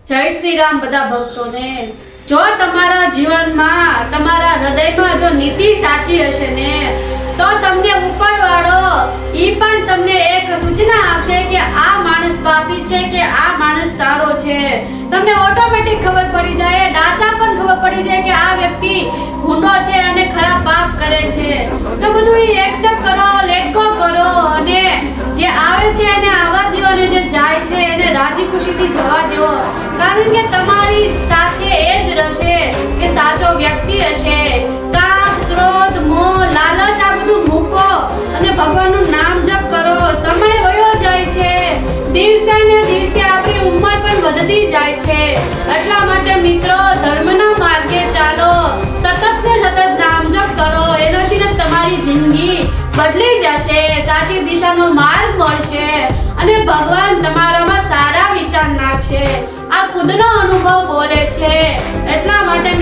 જય શ્રી રામ બધા ભક્તોને। જો તમારા જીવનમાં તમારા હૃદયમાં જો નીતિ સાચી હશે ને તો તમને ઉપરવાળો ઈ પણ તમને એક સૂચના આપશે કે આ માણસ પાપી છે કે આ માણસ સારો છે। તમને ઓટોમેટિક ખબર પડી જાય, ડાચા પણ ખબર પડી જાય કે આ વ્યક્તિ ગુનો છે અને ખરાબ પાપ કરે છે। તો બધું એક્સેપ્ટ કરો, લેટ ગો કરો અને જે આવે છે એને આવવા દો અને જે જાય છે એને રાજી ખુશીથી જવા દો, કારણ કે તમારી સાથે એ જ રહેશે કે સાચો વ્યક્તિ હશે। કામ, ક્રોધ, મોહ, લાલચ આ બધું મૂકો અને ભગવાનનું નામ જપ કરો। સમય વયો જાય છે, દિવસે ને દિવસે આપણી ઉંમર પણ વધતી જાય છે, એટલા માટે મિત્રો ધર્મના માર્ગે ચાલો, સતત ને સતત નામ જપ કરો। એનાથી ને તમારી જિંદગી બદલી જશે, સાચી દિશાનો માર્ગ મળશે અને ભગવાન તમારામાં સારા વિચાર નાખશે। આ ખુદનો અનુભવ બોલે છે, એટલા માટે